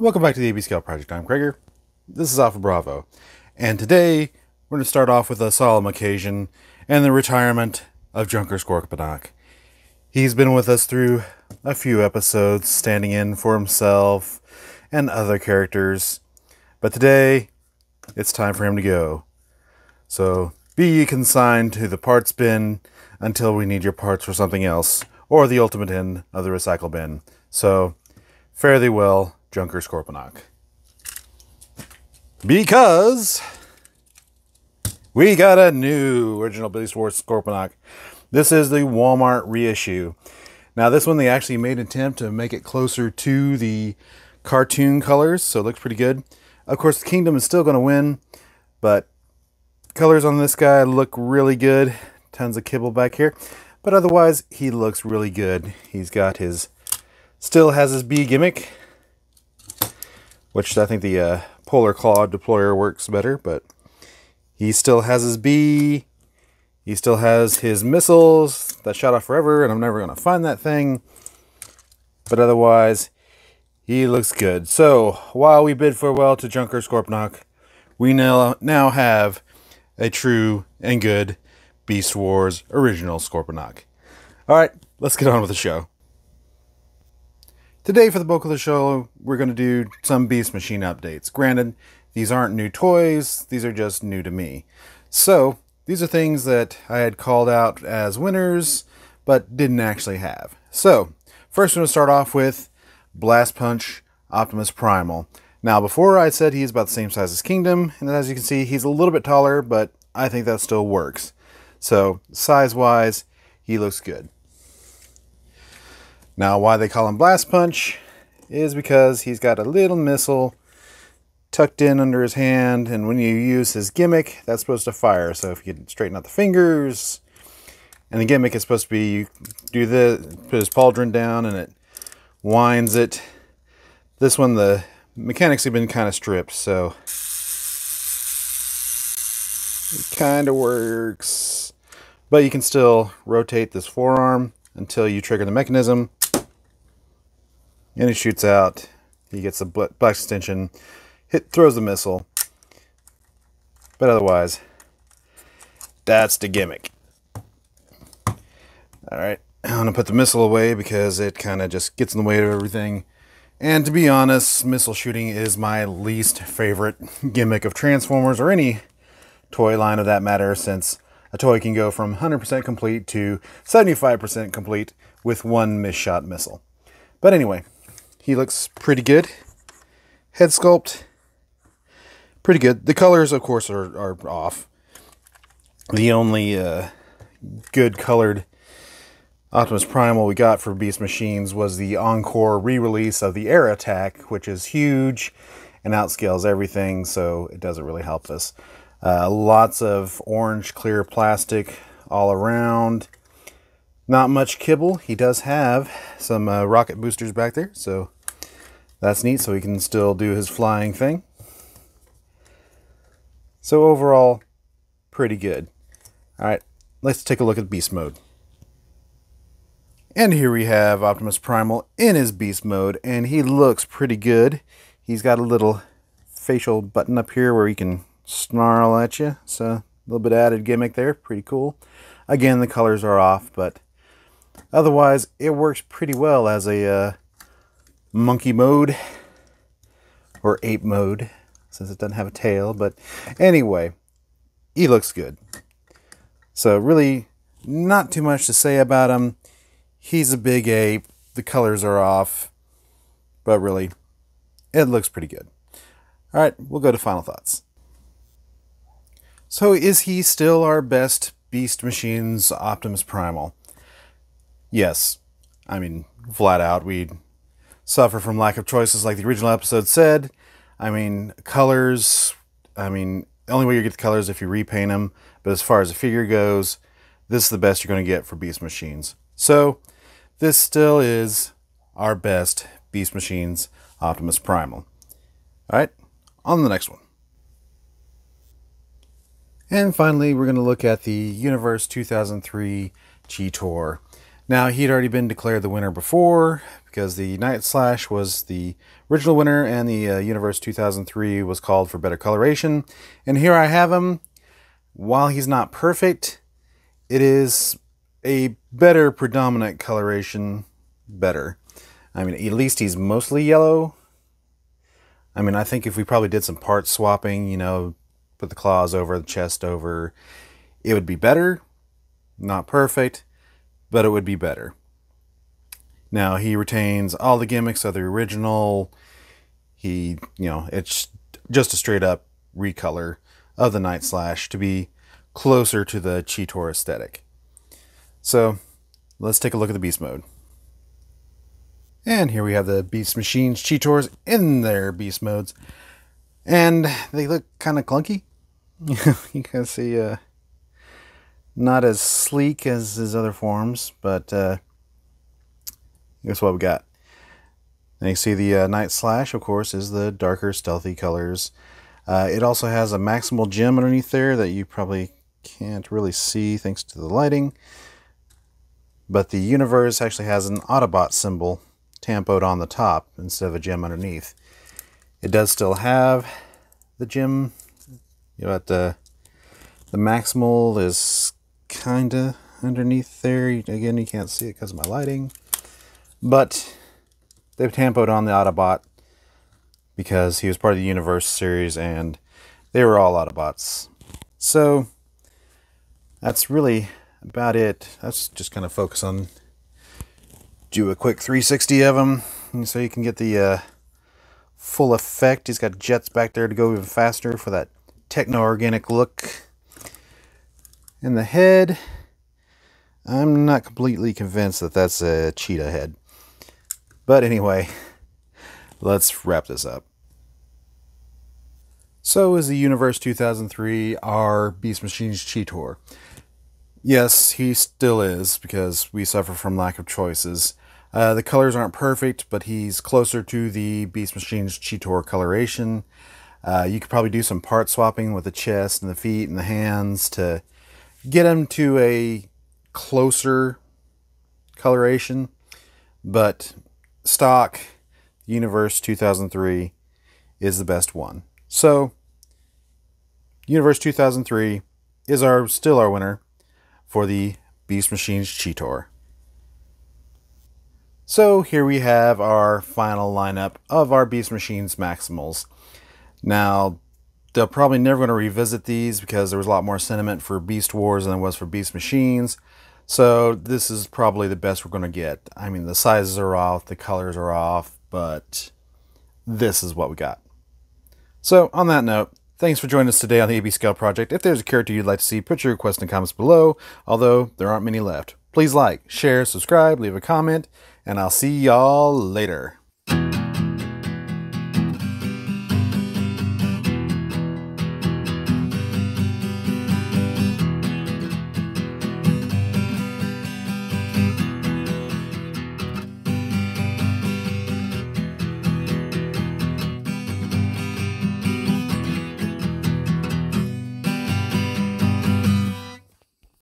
Welcome back to the AB Scale Project. I'm Krager. This is Alpha Bravo. And today, we're going to start off with a solemn occasion and the retirement of Junker Scorponok. He's been with us through a few episodes, standing in for himself and other characters. But today, it's time for him to go. So, be ye consigned to the parts bin until we need your parts for something else, or the ultimate end of the recycle bin. So, fare thee well, Junker Scorponok. Because we got a new original Beast Wars Scorponok. This is the Walmart reissue. Now this one they actually made an attempt to make it closer to the cartoon colors, so it looks pretty good. Of course the Kingdom is still going to win, but colors on this guy look really good. Tons of kibble back here, but otherwise he looks really good. He's got his, still has his bee gimmick, which I think the Polar Claw deployer works better, but he still has his bee. He still has his missiles that shot off forever, and I'm never going to find that thing. But otherwise, he looks good. So, while we bid farewell to Junker Scorponok, we now have a true and good Beast Wars original Scorponok. Alright, let's get on with the show. Today, for the bulk of the show, we're going to do some Beast Machine updates. Granted, these aren't new toys, these are just new to me. So, these are things that I had called out as winners, but didn't actually have. So, first we're going to start off with Blast Punch Optimus Primal. Now, before I said he's about the same size as Kingdom, and as you can see, he's a little bit taller, but I think that still works. So, size-wise, he looks good. Now, why they call him Blast Punch is because he's got a little missile tucked in under his hand, and when you use his gimmick, that's supposed to fire. So if you can straighten out the fingers, and the gimmick is supposed to be, you do this, put his pauldron down, and it winds it. This one, the mechanics have been kind of stripped, so it kind of works. But you can still rotate this forearm until you trigger the mechanism, and it shoots out. He gets a black extension, throws the missile, but otherwise, that's the gimmick. Alright, I'm going to put the missile away because it kind of just gets in the way of everything. And to be honest, missile shooting is my least favorite gimmick of Transformers, or any toy line of that matter, since a toy can go from 100% complete to 75% complete with one misshot missile. But anyway, he looks pretty good. Head sculpt, pretty good. The colors, of course, are off. The only good colored Optimus Primal we got for Beast Machines was the Encore re-release of the Air Attack, which is huge and outscales everything, so it doesn't really help us. Lots of orange clear plastic all around. Not much kibble. He does have some rocket boosters back there, so that's neat, so he can still do his flying thing. So overall, pretty good. Alright, let's take a look at Beast Mode. And here we have Optimus Primal in his Beast Mode, and he looks pretty good. He's got a little facial button up here where he can snarl at you, so a little bit added gimmick there, pretty cool. Again, the colors are off, but otherwise it works pretty well as a monkey mode, or ape mode, since it doesn't have a tail. But anyway, he looks good. So really not too much to say about him. He's a big ape, the colors are off, but really it looks pretty good. Alright, we'll go to final thoughts. So, is he still our best Beast Machines Optimus Primal? Yes. I mean, flat out, we suffer from lack of choices like the original episode said. I mean, colors, the only way you get the colors is if you repaint them. But as far as the figure goes, this is the best you're going to get for Beast Machines. So, this still is our best Beast Machines Optimus Primal. Alright, on to the next one. And finally, we're going to look at the Universe 2003 Cheetor. Now, he'd already been declared the winner before, because the Night Slash was the original winner and the Universe 2003 was called for better coloration. And here I have him. While he's not perfect, it is a better predominant coloration. Better. I mean, at least he's mostly yellow. I mean, I think if we probably did some part swapping, you know, put the claws over, the chest over, it would be better. Not perfect, but it would be better. Now, he retains all the gimmicks of the original. He, you know, it's just a straight up recolor of the Night Slash to be closer to the Cheetor aesthetic. So, let's take a look at the beast mode. And here we have the Beast Machines Cheetors in their beast modes. And they look kind of clunky. You can see not as sleek as his other forms, but here's what we got. And you see the Night Slash, of course, is the darker, stealthy colors. It also has a maximal gem underneath there that you probably can't really see thanks to the lighting. But the Universe actually has an Autobot symbol tampoed on the top instead of a gem underneath. It does still have the gem, but the maximal is kind of underneath there. Again, you can't see it because of my lighting. But they've tampoed on the Autobot because he was part of the Universe series and they were all Autobots. So that's really about it. Let's just kind of focus on, do a quick 360 of him so you can get the full effect. He's got jets back there to go even faster for that techno-organic look. And the head, I'm not completely convinced that that's a cheetah head. But anyway, let's wrap this up. So is the Universe 2003 our Beast Machines Cheetor? Yes, he still is, because we suffer from lack of choices. The colors aren't perfect, but he's closer to the Beast Machines Cheetor coloration. You could probably do some part swapping with the chest and the feet and the hands to get him to a closer coloration. But stock Universe 2003 is the best one. So, Universe 2003 is still our winner for the Beast Machines Cheetor. So here we have our final lineup of our Beast Machines Maximals. Now, they're probably never going to revisit these because there was a lot more sentiment for Beast Wars than there was for Beast Machines. So this is probably the best we're going to get. I mean, the sizes are off, the colors are off, but this is what we got. So on that note, thanks for joining us today on the AB Scale Project. If there's a character you'd like to see, put your request in the comments below, although there aren't many left. Please like, share, subscribe, leave a comment, and I'll see y'all later.